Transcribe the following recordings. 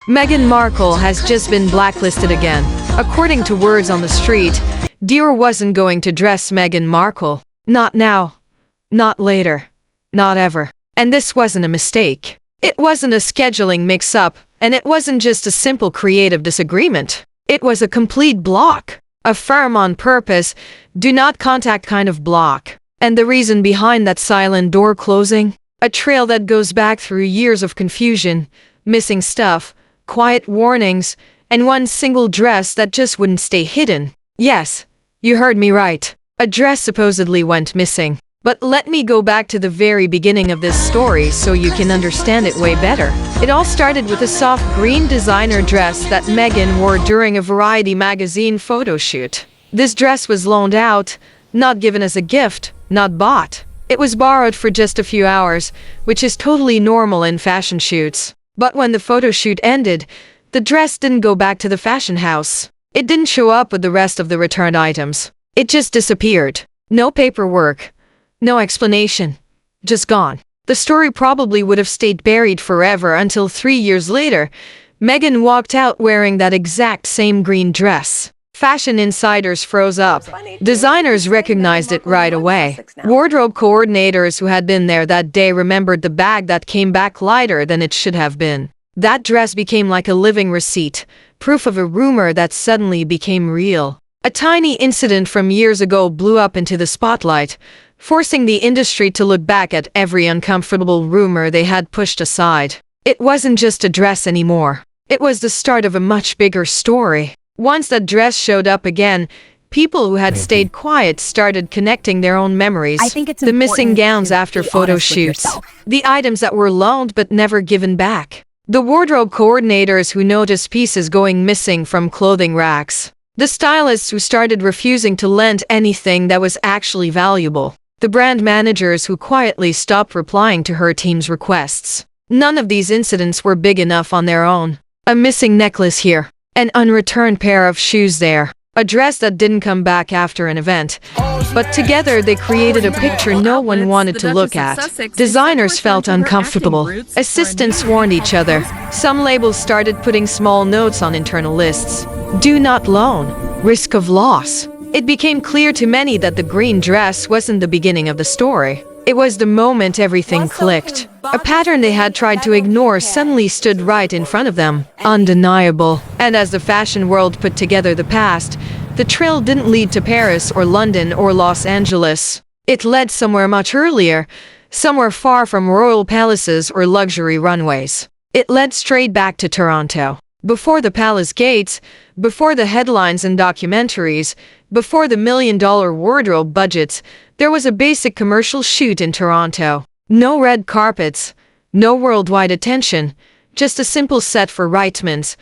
Meghan Markle has just been blacklisted again. According to words on the street, Dior wasn't going to dress Meghan Markle. Not now. Not later. Not ever. And this wasn't a mistake. It wasn't a scheduling mix-up, and it wasn't just a simple creative disagreement. It was a complete block. A firm on purpose, do not contact kind of block. And the reason behind that silent door closing? A trail that goes back through years of confusion, missing stuff, quiet warnings, and one single dress that just wouldn't stay hidden. Yes, you heard me right. A dress supposedly went missing. But let me go back to the very beginning of this story so you can understand it way better. It all started with a soft green designer dress that Meghan wore during a Variety magazine photo shoot. This dress was loaned out, not given as a gift, not bought. It was borrowed for just a few hours, which is totally normal in fashion shoots. But when the photo shoot ended, the dress didn't go back to the fashion house. It didn't show up with the rest of the returned items. It just disappeared. No paperwork. No explanation. Just gone. The story probably would have stayed buried forever until 3 years later, Meghan walked out wearing that exact same green dress. Fashion insiders froze up. Designers recognized it right away. Wardrobe coordinators who had been there that day remembered the bag that came back lighter than it should have been. That dress became like a living receipt, proof of a rumor that suddenly became real. A tiny incident from years ago blew up into the spotlight, forcing the industry to look back at every uncomfortable rumor they had pushed aside. It wasn't just a dress anymore. It was the start of a much bigger story. Once that dress showed up again, people who had stayed quiet started connecting their own memories. The missing gowns after photo shoots. The items that were loaned but never given back. The wardrobe coordinators who noticed pieces going missing from clothing racks. The stylists who started refusing to lend anything that was actually valuable. The brand managers who quietly stopped replying to her team's requests. None of these incidents were big enough on their own. A missing necklace here. An unreturned pair of shoes there. A dress that didn't come back after an event. But together they created a picture no one wanted to look at. Designers felt uncomfortable. Assistants warned each other. Some labels started putting small notes on internal lists. Do not loan. Risk of loss. It became clear to many that the green dress wasn't the beginning of the story. It was the moment everything clicked. A pattern they had tried to ignore suddenly stood right in front of them. Undeniable. And as the fashion world put together the past, the trail didn't lead to Paris or London or Los Angeles. It led somewhere much earlier, somewhere far from royal palaces or luxury runways. It led straight back to Toronto. Before the palace gates, before the headlines and documentaries, before the million-dollar wardrobe budgets, there was a basic commercial shoot in Toronto. No red carpets, no worldwide attention, just a simple set for Reitmans,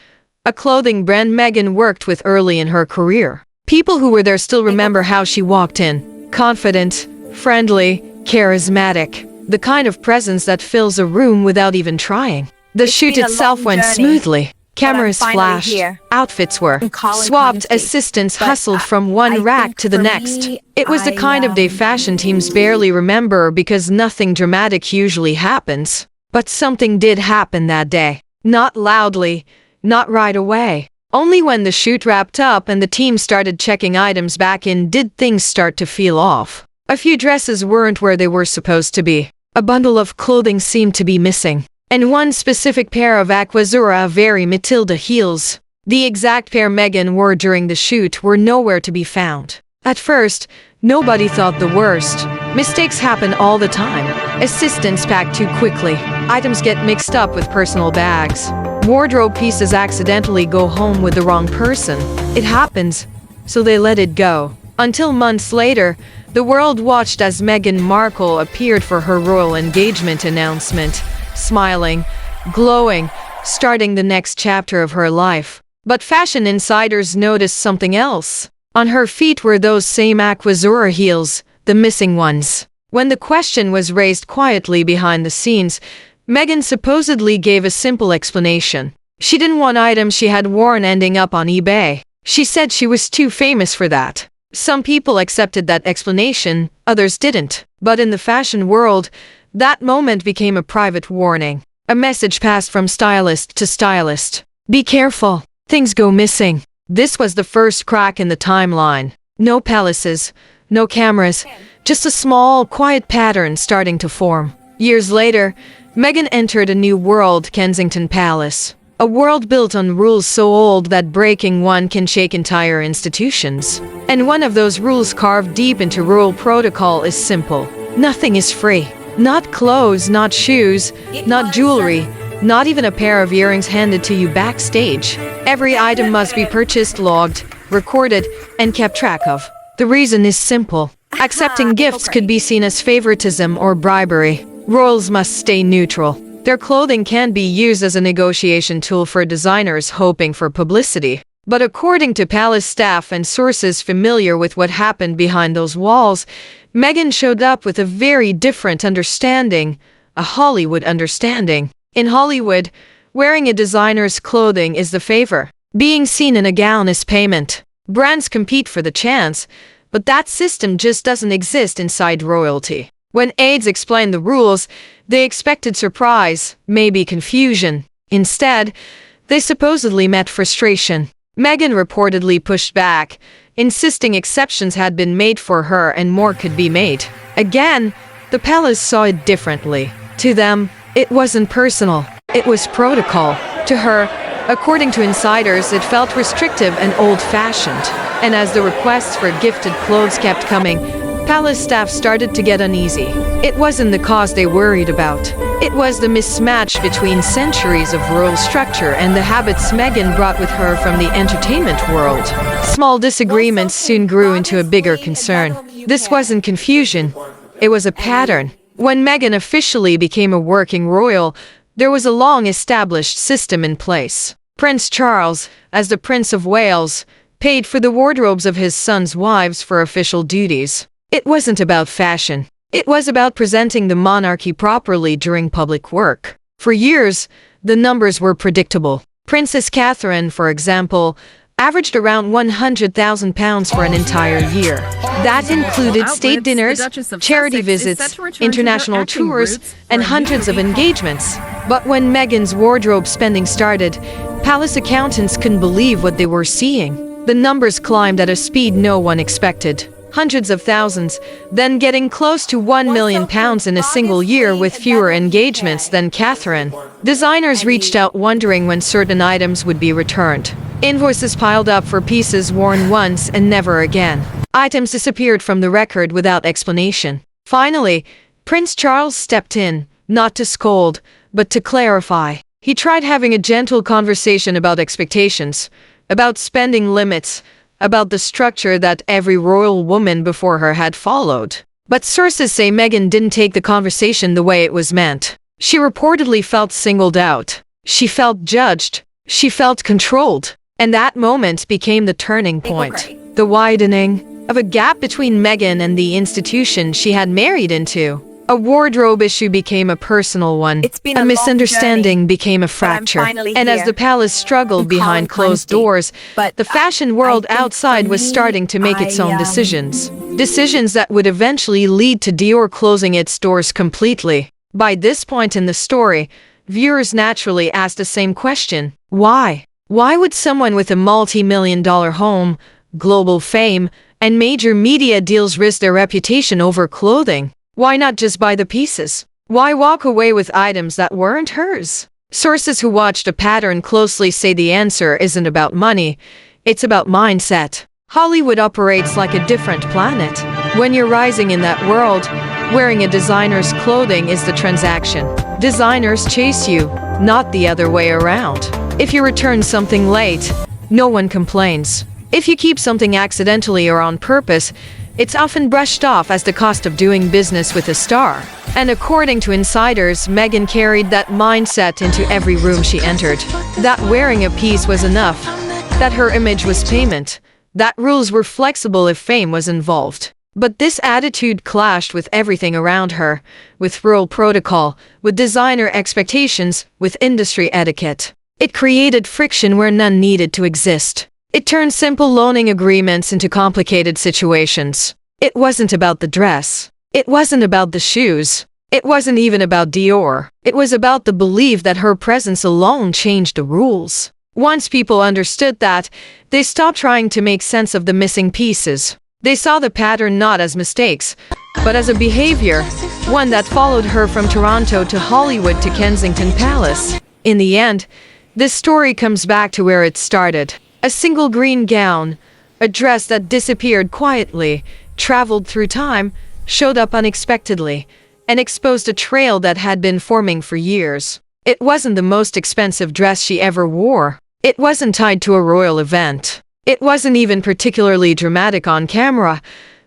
a clothing brand Meghan worked with early in her career. People who were there still remember how she walked in. Confident, friendly, charismatic. The kind of presence that fills a room without even trying. The shoot itself went smoothly. Cameras flashed, outfits were swapped, assistants hustled from one rack to the next. It was the kind of day fashion teams barely remember because nothing dramatic usually happens. But something did happen that day. Not loudly, not right away. Only when the shoot wrapped up and the team started checking items back in did things start to feel off. A few dresses weren't where they were supposed to be. A bundle of clothing seemed to be missing. And one specific pair of Aquazzura very Matilda heels, the exact pair Meghan wore during the shoot, were nowhere to be found. At first, nobody thought the worst. Mistakes happen all the time. Assistants pack too quickly. Items get mixed up with personal bags. Wardrobe pieces accidentally go home with the wrong person. It happens, so they let it go. Until months later, the world watched as Meghan Markle appeared for her royal engagement announcement. Smiling, glowing, starting the next chapter of her life. But fashion insiders noticed something else. On her feet were those same Aquazzura heels, the missing ones. When the question was raised quietly behind the scenes, Meghan supposedly gave a simple explanation. She didn't want items she had worn ending up on eBay. She said she was too famous for that. Some people accepted that explanation, others didn't. But in the fashion world, that moment became a private warning. A message passed from stylist to stylist. Be careful. Things go missing. This was the first crack in the timeline. No palaces, no cameras, just a small, quiet pattern starting to form. Years later, Meghan entered a new world, Kensington Palace. A world built on rules so old that breaking one can shake entire institutions. And one of those rules carved deep into royal protocol is simple. Nothing is free. Not clothes, not shoes, not jewelry, not even a pair of earrings handed to you backstage. Every item must be purchased, logged, recorded, and kept track of. The reason is simple. Accepting gifts could be seen as favoritism or bribery. Royals must stay neutral. Their clothing can't be used as a negotiation tool for designers hoping for publicity. But according to palace staff and sources familiar with what happened behind those walls, Meghan showed up with a very different understanding, a Hollywood understanding. In Hollywood, wearing a designer's clothing is the favor. Being seen in a gown is payment. Brands compete for the chance, but that system just doesn't exist inside royalty. When aides explained the rules, they expected surprise, maybe confusion. Instead, they supposedly met frustration. Meghan reportedly pushed back, insisting exceptions had been made for her and more could be made. Again, the palace saw it differently. To them, it wasn't personal, it was protocol. To her, according to insiders, it felt restrictive and old-fashioned. And as the requests for gifted clothes kept coming, palace staff started to get uneasy. It wasn't the cause they worried about. It was the mismatch between centuries of royal structure and the habits Meghan brought with her from the entertainment world. Small disagreements soon grew into a bigger concern. This wasn't confusion, it was a pattern. When Meghan officially became a working royal, there was a long-established system in place. Prince Charles, as the Prince of Wales, paid for the wardrobes of his sons' wives for official duties. It wasn't about fashion. It was about presenting the monarchy properly during public work. For years, the numbers were predictable. Princess Catherine, for example, averaged around £100,000 for an entire year. That included state dinners, charity visits, international tours, and hundreds of engagements. But when Meghan's wardrobe spending started, palace accountants couldn't believe what they were seeing. The numbers climbed at a speed no one expected. Hundreds of thousands, then getting close to £1 million in a single year with fewer engagements than Catherine. Designers reached out wondering when certain items would be returned. Invoices piled up for pieces worn once and never again. Items disappeared from the record without explanation. Finally, Prince Charles stepped in, not to scold, but to clarify. He tried having a gentle conversation about expectations, about spending limits, about the structure that every royal woman before her had followed. But sources say Meghan didn't take the conversation the way it was meant. She reportedly felt singled out. She felt judged. She felt controlled. And that moment became the turning point. The widening of a gap between Meghan and the institution she had married into. A wardrobe issue became a personal one. A misunderstanding became a fracture. And as the palace struggled behind closed doors, the fashion world outside was starting to make its own decisions. Decisions that would eventually lead to Dior closing its doors completely. By this point in the story, viewers naturally asked the same question. Why? Why would someone with a multi-million-dollar home, global fame, and major media deals risk their reputation over clothing? Why not just buy the pieces? Why walk away with items that weren't hers? Sources who watched a pattern closely say the answer isn't about money, it's about mindset. Hollywood operates like a different planet. When you're rising in that world, wearing a designer's clothing is the transaction. Designers chase you, not the other way around. If you return something late, no one complains. If you keep something accidentally or on purpose, it's often brushed off as the cost of doing business with a star. And according to insiders, Meghan carried that mindset into every room she entered. That wearing a piece was enough. That her image was payment. That rules were flexible if fame was involved. But this attitude clashed with everything around her, with royal protocol, with designer expectations, with industry etiquette. It created friction where none needed to exist. It turned simple loaning agreements into complicated situations. It wasn't about the dress. It wasn't about the shoes. It wasn't even about Dior. It was about the belief that her presence alone changed the rules. Once people understood that, they stopped trying to make sense of the missing pieces. They saw the pattern not as mistakes, but as a behavior, one that followed her from Toronto to Hollywood to Kensington Palace. In the end, this story comes back to where it started. A single green gown, a dress that disappeared quietly, traveled through time, showed up unexpectedly, and exposed a trail that had been forming for years. It wasn't the most expensive dress she ever wore. It wasn't tied to a royal event. It wasn't even particularly dramatic on camera,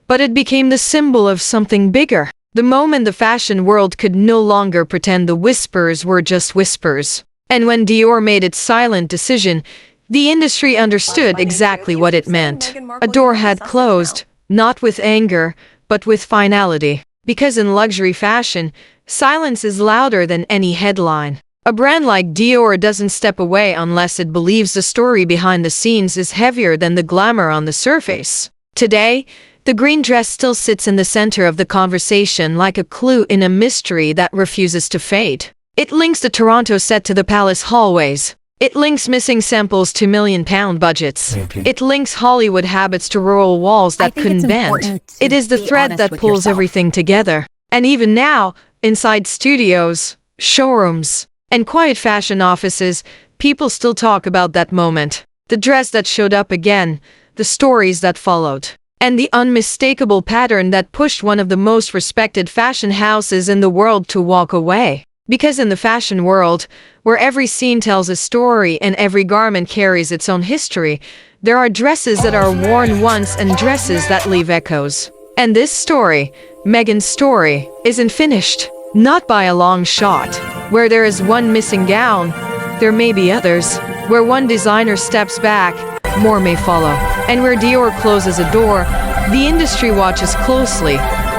but it became the symbol of something bigger. The moment the fashion world could no longer pretend the whispers were just whispers. And when Dior made its silent decision, the industry understood exactly what it meant. A door had closed, not with anger, but with finality. Because in luxury fashion, silence is louder than any headline. A brand like Dior doesn't step away unless it believes the story behind the scenes is heavier than the glamour on the surface. Today, the green dress still sits in the center of the conversation like a clue in a mystery that refuses to fade. It links the Toronto set to the palace hallways. It links missing samples to million-pound budgets. It links Hollywood habits to royal walls that couldn't bend. It is the thread that pulls everything together. And even now, inside studios, showrooms, and quiet fashion offices, people still talk about that moment. The dress that showed up again, the stories that followed, and the unmistakable pattern that pushed one of the most respected fashion houses in the world to walk away. Because in the fashion world, where every scene tells a story and every garment carries its own history, there are dresses that are worn once and dresses that leave echoes. And this story, Meghan's story, isn't finished. Not by a long shot. Where there is one missing gown, there may be others. Where one designer steps back, more may follow. And where Dior closes a door, the industry watches closely,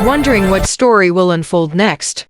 wondering what story will unfold next.